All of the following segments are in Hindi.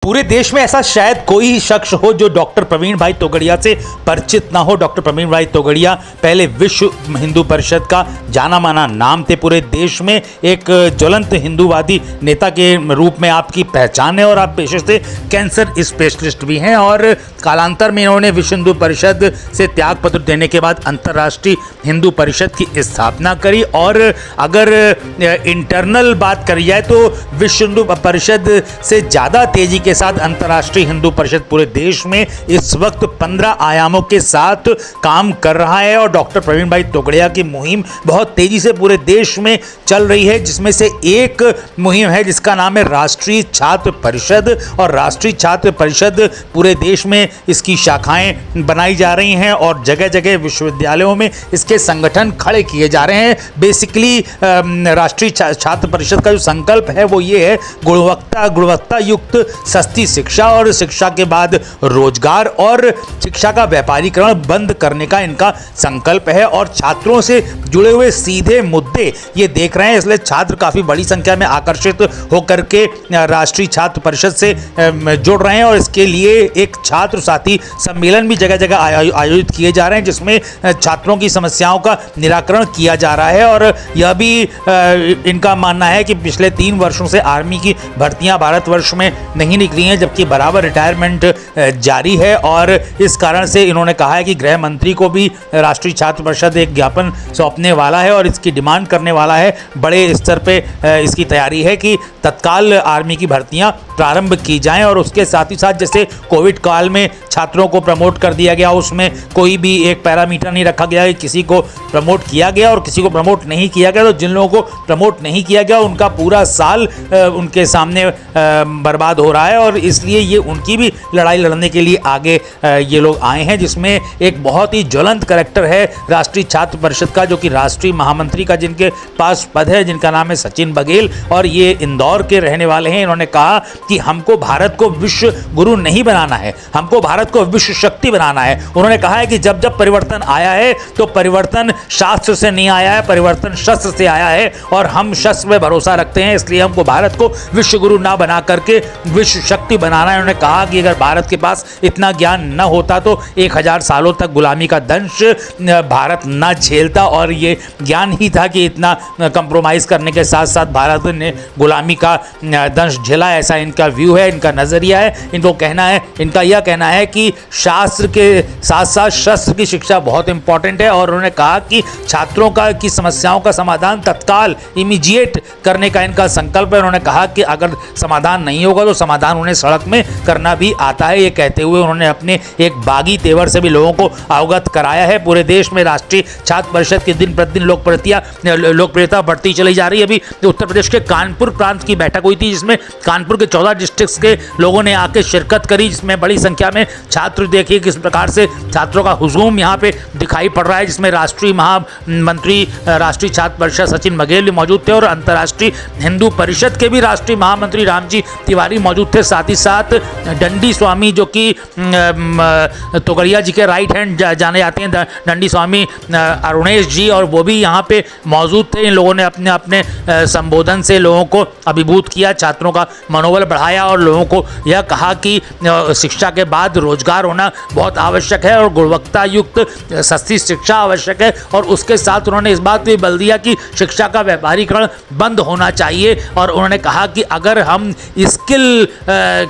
पूरे देश में ऐसा शायद कोई शख्स हो जो डॉक्टर प्रवीण भाई तोगड़िया से परिचित ना हो। डॉक्टर प्रवीण भाई तोगड़िया पहले विश्व हिंदू परिषद का जाना माना नाम थे। पूरे देश में एक ज्वलंत हिंदूवादी नेता के रूप में आपकी पहचान है और आप पेशे से कैंसर स्पेशलिस्ट भी हैं। और कालांतर में इन्होंने विश्व हिंदू परिषद से त्यागपत्र देने के बाद अंतर्राष्ट्रीय हिंदू परिषद की स्थापना करी। और अगर इंटरनल बात करी जाए तो विश्व हिंदू परिषद से ज़्यादा तेजी के साथ अंतर्राष्ट्रीय हिंदू परिषद पूरे देश में इस वक्त 15 आयामों के साथ काम कर रहा है। और डॉक्टर प्रवीण भाई तोगड़िया की मुहिम बहुत तेजी से पूरे देश में चल रही है, जिसमें से एक मुहिम है जिसका नाम है राष्ट्रीय छात्र परिषद। और राष्ट्रीय छात्र परिषद पूरे देश में इसकी शाखाएं बनाई जा रही हैं और जगह जगह विश्वविद्यालयों में इसके संगठन खड़े किए जा रहे हैं। बेसिकली राष्ट्रीय छात्र परिषद का जो संकल्प है वो ये है, गुणवत्ता युक्त सस्ती शिक्षा और शिक्षा के बाद रोजगार और शिक्षा का व्यापारीकरण बंद करने का इनका संकल्प है। और छात्रों से जुड़े हुए सीधे मुद्दे ये देख रहे हैं, इसलिए छात्र काफ़ी बड़ी संख्या में आकर्षित होकर के राष्ट्रीय छात्र परिषद से जुड़ रहे हैं। और इसके लिए एक छात्र साथी सम्मेलन भी जगह जगह आयोजित किए जा रहे हैं, जिसमें छात्रों की समस्याओं का निराकरण किया जा रहा है। और यह भी इनका मानना है कि पिछले 3 वर्षों से आर्मी की भर्तियां भारतवर्ष में नहीं निकली हैं, जबकि बराबर रिटायरमेंट जारी है। और इस कारण से इन्होंने कहा है कि गृह मंत्री को भी राष्ट्रीय छात्र परिषद एक ज्ञापन सौंपने वाला है और इसकी डिमांड करने वाला है। बड़े स्तर पे इसकी तैयारी है कि तत्काल आर्मी की भर्तियां प्रारंभ की जाएं। और उसके साथ ही साथ जैसे कोविड काल में छात्रों को प्रमोट कर दिया गया, उसमें कोई भी एक पैरामीटर नहीं रखा गया कि किसी को प्रमोट किया गया और किसी को प्रमोट नहीं किया गया। तो जिन लोगों को प्रमोट नहीं किया गया उनका पूरा साल उनके सामने बर्बाद हो रहा है। और इसलिए ये उनकी भी लड़ाई लड़ने के लिए आगे ये लोग आए हैं, जिसमें एक बहुत ही ज्वलंत कैरेक्टर है राष्ट्रीय छात्र परिषद का, जो कि राष्ट्रीय महामंत्री का जिनके पास पद है, जिनका नाम है सचिन बघेल। और ये इंदौर के रहने वाले हैं। इन्होंने कहा कि हमको भारत को विश्व गुरु नहीं बनाना है, हमको भारत को विश्व शक्ति बनाना है। उन्होंने कहा है कि जब जब परिवर्तन आया है तो परिवर्तन शास्त्र से नहीं आया है, परिवर्तन शस्त्र से आया है। और हम शस्त्र में भरोसा रखते हैं, इसलिए हमको भारत को विश्व गुरु ना बना करके विश्व शक्ति बनाना है। उन्होंने कहा कि अगर भारत के पास इतना ज्ञान न होता तो 1000 सालों तक गुलामी का दंश भारत न झेलता। और ये ज्ञान ही था कि इतना कंप्रोमाइज़ करने के साथ साथ भारत ने गुलामी का दंश झेला। ऐसा इनका व्यू है, इनका नज़रिया है। इनका यह कहना है कि शास्त्र के साथ साथ शस्त्र की शिक्षा बहुत इंपॉर्टेंट है। और उन्होंने कहा कि छात्रों की समस्याओं का समाधान तत्काल इमीडिएट करने का इनका संकल्प है। उन्होंने कहा कि अगर समाधान नहीं होगा तो समाधान उन्हें सड़क में करना भी आता है। ये कहते हुए उन्होंने अपने एक बागी तेवर से भी लोगों को अवगत कराया है। पूरे देश में राष्ट्रीय छात्र परिषद की दिन प्रतिदिन लोकप्रियता बढ़ती चली जा रही है। अभी उत्तर प्रदेश के कानपुर प्रांत की बैठक हुई थी, जिसमें कानपुर के 14 डिस्ट्रिक्ट्स के लोगों ने आके शिरकत करी, जिसमें बड़ी संख्या में छात्र, देखिए किस प्रकार से छात्रों का हुजूम यहाँ पे दिखाई पड़ रहा है, जिसमें राष्ट्रीय महामंत्री राष्ट्रीय छात्र परिषद सचिन बघेल भी मौजूद थे और अंतर्राष्ट्रीय हिंदू परिषद के भी राष्ट्रीय महामंत्री रामजी तिवारी मौजूद थे। साथ ही साथ डंडी स्वामी, जो कि तोगड़िया जी के राइट हैंड जाने जाते हैं, डंडी स्वामी अरुणेश जी, और वो भी यहाँ पे मौजूद थे। इन लोगों ने अपने अपने संबोधन से लोगों को अभिभूत किया, छात्रों का मनोबल बढ़ाया और लोगों को यह कहा कि शिक्षा के बाद रोजगार होना बहुत आवश्यक है और गुणवत्ता युक्त सस्ती शिक्षा आवश्यक है। और उसके साथ उन्होंने इस बात पे बल दिया कि शिक्षा का व्यापारीकरण बंद होना चाहिए। और उन्होंने कहा कि अगर हम स्किल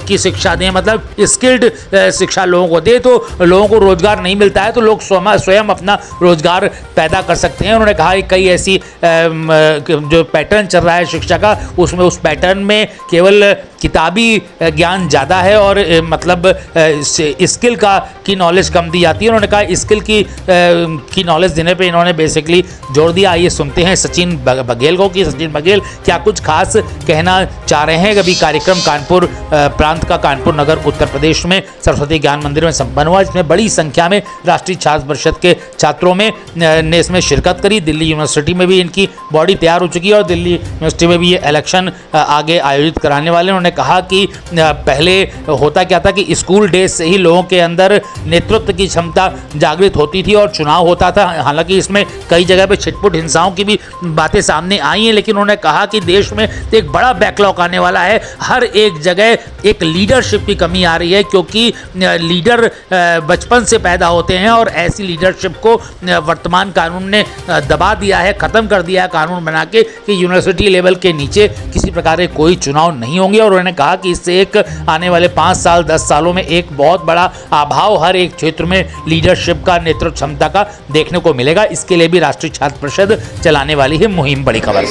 की शिक्षा दें, मतलब स्किल्ड शिक्षा लोगों को दें, तो लोगों को रोजगार नहीं मिलता है तो लोग स्वयं अपना रोजगार पैदा कर सकते हैं। उन्होंने कहा कि कई ऐसी जो पैटर्न चल रहा है शिक्षा का, उसमें उस पैटर्न में केवल किताबी ज्ञान ज़्यादा है और मतलब स्किल की नॉलेज कम दी जाती है। उन्होंने कहा स्किल की नॉलेज देने पे इन्होंने बेसिकली जोर दिया। आइए सुनते हैं सचिन बघेल को कि सचिन बघेल क्या कुछ खास कहना चाह रहे हैं। कभी कार्यक्रम कानपुर प्रांत का कानपुर नगर उत्तर प्रदेश में सरस्वती ज्ञान मंदिर में संपन्न हुआ, जिसमें बड़ी संख्या में राष्ट्रीय छात्र परिषद के छात्रों ने इसमें शिरकत करी। दिल्ली यूनिवर्सिटी में भी इनकी बॉडी तैयार हो चुकी है और दिल्ली यूनिवर्सिटी में भी ये इलेक्शन आगे आयोजित कराने वाले। उन्होंने उन्होंने कहा कि पहले होता क्या था कि स्कूल डेज से ही लोगों के अंदर नेतृत्व की क्षमता जागृत होती थी और चुनाव होता था। हालांकि इसमें कई जगह पे छिटपुट हिंसाओं की भी बातें सामने आई हैं, लेकिन उन्होंने कहा कि देश में एक बड़ा बैकलॉग आने वाला है। हर एक जगह एक लीडरशिप की कमी आ रही है, क्योंकि लीडर बचपन से पैदा होते हैं और ऐसी लीडरशिप को वर्तमान कानून ने दबा दिया है, ख़त्म कर दिया है कानून बना के कि यूनिवर्सिटी लेवल के नीचे किसी प्रकार के कोई चुनाव नहीं होंगे। और उन्होंने कहा कि इससे एक आने वाले 5 साल 10 सालों में एक बहुत बड़ा अभाव हर एक क्षेत्र में लीडरशिप का, नेतृत्व क्षमता का देखने को मिलेगा। इसके लिए भी राष्ट्रीय छात्र परिषद चलाने वाली है मुहिम। बड़ी खबर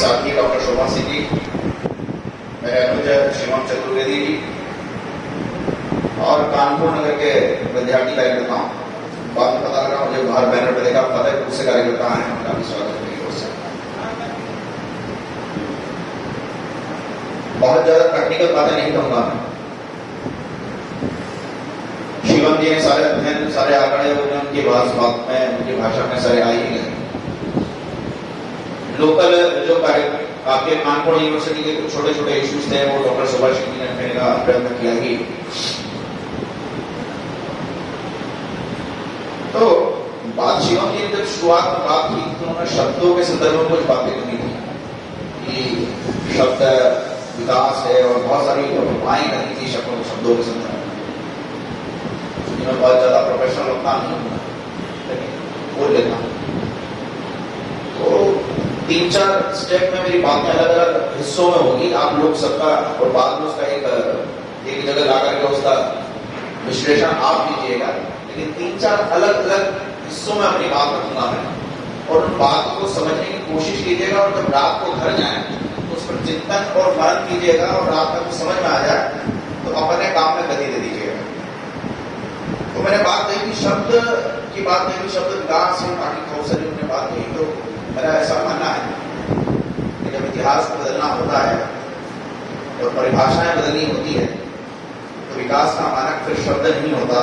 और कानपुर नगर के विद्यार्थी कार्यकर्ता बाद में पता लगा, मुझे बाहर बैनर पर देखा, फतेहपुर से कार्यकर्ता आए हैं, उनका भी स्वागत करने की कोशिश। बहुत ज्यादा टेक्निकल बातें नहीं कहूंगा मैं। शिवम जी ने सारे अध्ययन, सारे आंकड़े उनकी बात में, उनकी भाषा में सारे आई ही गए। लोकल जो कार्य आपके कानपुर यूनिवर्सिटी के कुछ छोटे छोटे इश्यूज थे, वो डॉक्टर सुभाष जी ने कहने का प्रयत्न किया ही। तो बात शिवम जी ने जब शुरुआत में बात की तो उन्होंने शब्दों के संदर्भ में कुछ बातें कही थी कि शब्द विकास है और बहुत सारी उपमाएं कही थी शब्दों के संदर्भ में। मैं बहुत ज्यादा प्रोफेशनल होता नहीं हूँ, लेकिन बोल लेता हूँ। तो 3-4 स्टेप में मेरी बातें अलग अलग हिस्सों में होगी, आप लोग सबका, और बाद में उसका एक जगह ला करके उसका विश्लेषण आप कीजिएगा। लेकिन 3-4 अलग अलग हिस्सों में अपनी बात रखूंगा मैं, और उन बात को समझने की कोशिश कीजिएगा। और जब रात को घर जाए तो उस पर चिंतन और मनन कीजिएगा, और रात तक समझ में आ जाए तो अपने काम में गति दे दीजिएगा। तो मैंने बात कही कि शब्द की बात कही कि शब्द विकास है, बाकी बहुत सारी उन्होंने बात कही। तो मेरा ऐसा मानना है कि जब इतिहास को बदलना होता है और परिभाषाएं बदलनी होती है तो विकास का मानक फिर शब्द नहीं होता,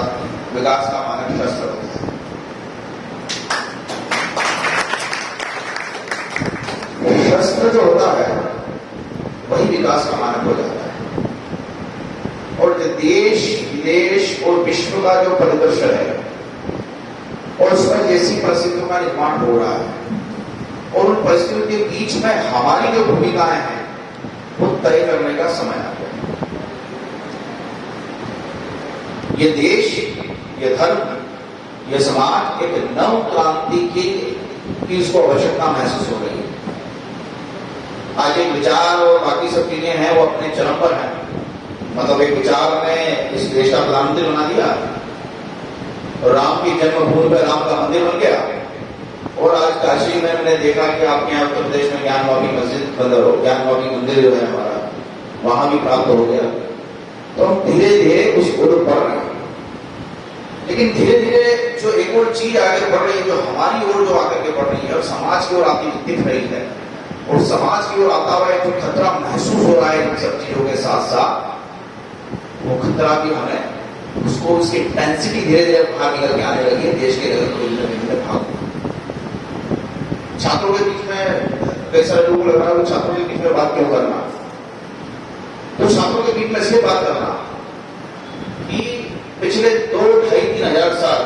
विकास का मानक शस्त्र होता है। शस्त्र जो होता है वही विकास का मानक हो जाता है। और जो देश विदेश और विश्व का जो परिदृश्य है और उसमें जैसी परिस्थितियों का निर्माण हो रहा है और उन परिस्थितियों के बीच में हमारी जो भूमिकाएं हैं वो तय करने का समय आ गया। ये देश, ये धर्म, ये समाज एक नव क्रांति की उसको आवश्यकता महसूस हो रही है। आज एक विचार और बाकी सब चीजें हैं वो अपने चरम पर हैं। मतलब एक विचार ने इस देश का प्रधानमंत्री बना दिया और राम की जन्मभूमि पर राम का मंदिर बन गया। और आज काशी में मैंने देखा कि आपके यहाँ उत्तर प्रदेश में ज्ञानवापी मस्जिद, मतलब ज्ञानवापी मंदिर जो है हमारा, वहां भी प्राप्त हो गया। तो हम धीरे धीरे उस ओर बढ़ रहे हैं। लेकिन धीरे धीरे जो एक और चीज आगे बढ़ रही है, जो हमारी ओर जो आकर के बढ़ रही है और समाज की ओर आती दिख रही है, और समाज की ओर आता हुआ एक जो खतरा महसूस हो रहा है इन सब चीजों के साथ साथ, वो खतरा भी हमें उसको, उसकी इंटेंसिटी धीरे धीरे बाहर निकल के आने लगी है देश के विभिन्न भागों। छात्रों के बीच में कई सारे लोगों को लग रहा है छात्रों के बीच में बात क्यों करना, तो छात्रों के बीच में इसलिए बात करना कि पिछले 2-2.5-3 साल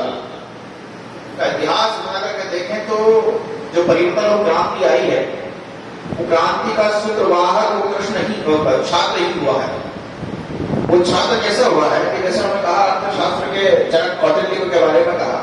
का इतिहास बना करके देखें तो जो परिवर्तन और क्रांति आई है, वो क्रांति का सूत्रवाहक वो कृष्ण ही, छात्र ही हुआ है। वो छात्र कैसा हुआ है कि जैसे हमने कहा अर्थशास्त्र के जनक कौटिल्य के बारे में कहा